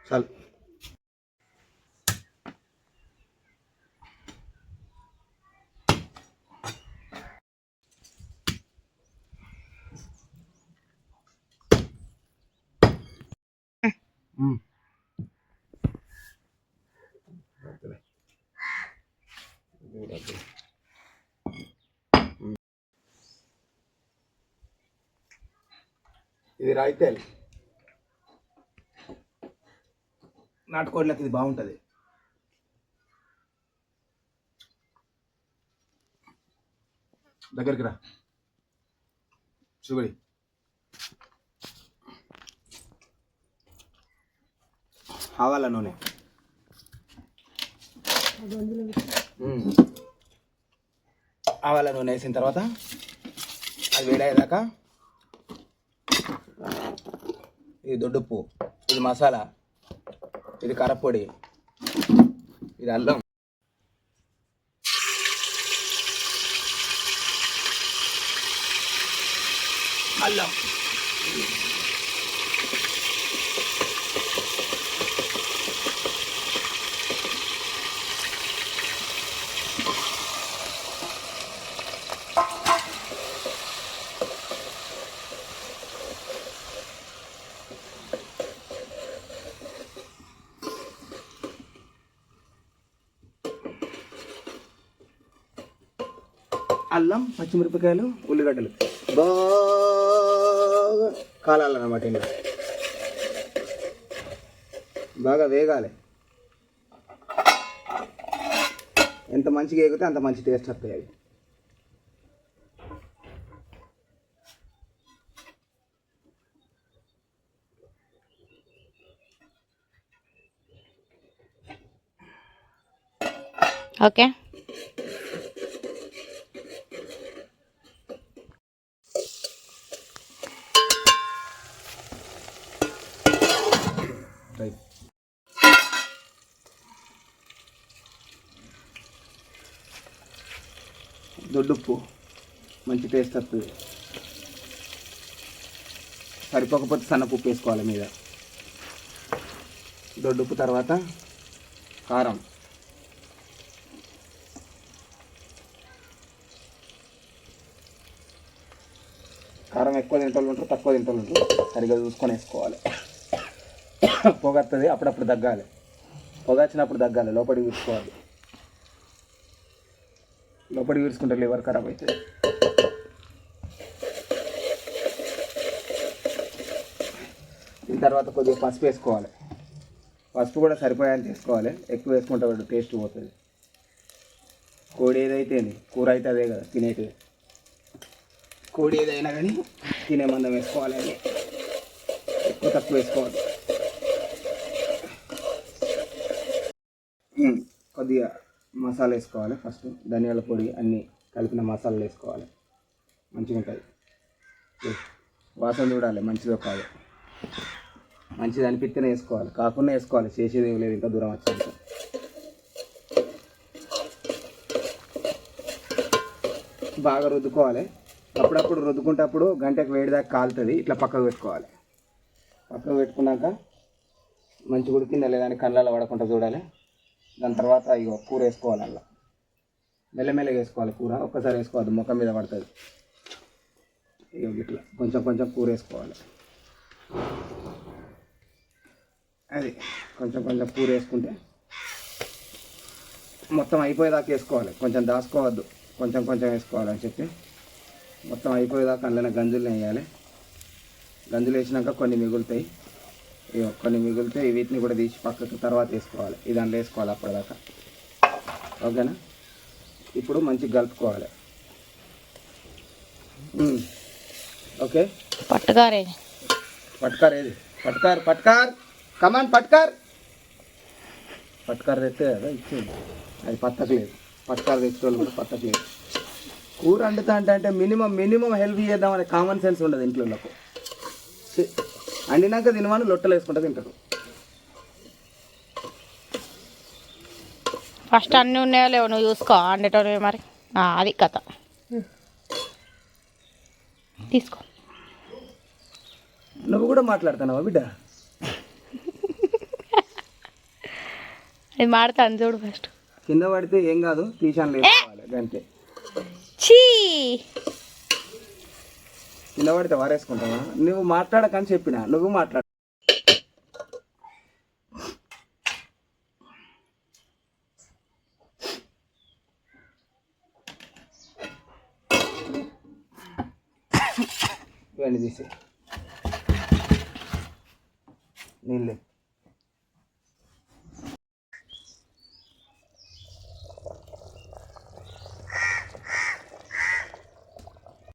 చాలు. ఇది రాయితేల్ నాటుకోళ్ళకి ఇది బాగుంటుంది. దగ్గరికి రా చూబడి. ఆవాల నూనె, ఆవాల నూనె వేసిన తర్వాత అది వేడయ్యేదాకా ఇది దొడ్డుప్పు, ఇది మసాలా, ఇది కారపొడి, ఇది అల్లం, అల్లం, అల్లం, పచ్చిమిరపకాయలు, ఉల్లిగడ్డలు బాగా కాలాలన్నమాట. ఇందులో బాగా వేగాలి. ఎంత మంచిగా వేగితే అంత మంచి టేస్ట్ వస్తాయి అవి. ఓకే, దొడ్డుప్పు మంచి టేస్ట్ వస్తుంది. సరిపోకపోతే సన్నపుప్పు వేసుకోవాలి మీద. దొడ్డుప్పు తర్వాత కారం, కారం ఎక్కువ తింటోళ్ళు ఉంటారు, తక్కువ తింటోళ్ళు ఉంటారు. సరిగ్గా చూసుకొని వేసుకోవాలి. పొగ వస్తుంది, అప్పుడప్పుడు దగ్గాలి. పొగ వచ్చినప్పుడు దగ్గాలి, లోపలికి తీసుకోవాలి. లోపలికి విరుచుకుంటే లివర్ ఖరాబ్ అవుతుంది. దీని తర్వాత కొద్దిగా పసుపు వేసుకోవాలి. పసుపు కూడా సరిపోయేంత వేసుకోవాలి. ఎక్కువ వేసుకుంటే టేస్ట్ పోతుంది. కోడి ఏదైతే కూర అయితే అదే కదా తినేటి. కోడి ఏదైనా కానీ తినే మందం వేసుకోవాలి. అని ఎక్కువ తక్కువ వేసుకోవాలి. కొద్దిగా మసాలా వేసుకోవాలి. ఫస్ట్ ధనియాల పొడి అన్నీ కలిపిన మసాలాలు వేసుకోవాలి. మంచిగా ఉంటుంది. వాసన చూడాలి మంచిదో కాదు. మంచిది అనిపిస్తేనే వేసుకోవాలి, కాకుండా వేసుకోవాలి. చేసేది ఏం లేదు, ఇంకా దూరం వచ్చాక. బాగా రుద్దుకోవాలి. అప్పుడప్పుడు రుద్దుకుంటప్పుడు గంటకు వేడిదాకా కాలుతుంది. ఇట్లా పక్కకు పెట్టుకోవాలి. పక్కకు పెట్టుకున్నాక మంచిగా ఉడికిందా లేదా అని కళ్ళల్లో పడకుండా చూడాలి. దాని తర్వాత ఇగో కూర వేసుకోవాలి. అలా మెల్లమెల్లగా వేసుకోవాలి. కూర ఒక్కసారి వేసుకోవద్దు, ముఖం మీద పడుతుంది. ఇగో ఇట్లా కొంచెం కొంచెం కూర వేసుకోవాలి. అది కొంచెం కొంచెం కూర వేసుకుంటే మొత్తం అయిపోయేదాకా వేసుకోవాలి. కొంచెం దాచుకోవద్దు, కొంచెం కొంచెం వేసుకోవాలని చెప్పి మొత్తం అయిపోయేదాకా అందులో గంజులు వేయాలి. గంజులు వేసినాక కొన్ని మిగులుతాయి. కొన్ని మిగిలితే వీటిని కూడా తీసి పక్కకు తర్వాత వేసుకోవాలి. ఇది అందులో వేసుకోవాలి అప్పటిదాకా. ఓకేనా? ఇప్పుడు మంచిగా కలుపుకోవాలి. ఓకే. పట్టుకార్ ఏది? పట్కార్ ఏది? పట్కార్ పట్కార్ కమాన్ పట్కార్. పట్కార్ తెస్తే కదా ఇచ్చేది. అది పట్టకలేదు. పట్కార్ తెచ్చేవాళ్ళు కూడా పట్టకలేదు. కూర వండుతా అంటే మినిమం హెల్ప్ చేద్దామనే కామన్ సెన్స్ ఉండదు ఇంట్లో. అండినాక తినమని లొట్టలు వేసుకుంటూ తింటారు. ఫస్ట్ అన్నీ ఉన్నాయో లేవు నువ్వు చూసుకో, అండేటోనే మరి. అది కథ. తీసుకో. నువ్వు కూడా మాట్లాడుతున్నావా బిడ్డ? ఇది మాడతాను చూడు ఫస్ట్. కింద పడితే ఏం కాదు, తీసాను లేసుకోవాలి అంతే. చీ కింద పడితే వారేసుకుంటావా? నువ్వు మాట్లాడకని చెప్పిన, నువ్వు మాట్లాడు. ఇవన్నీ తీసే నీళ్ళు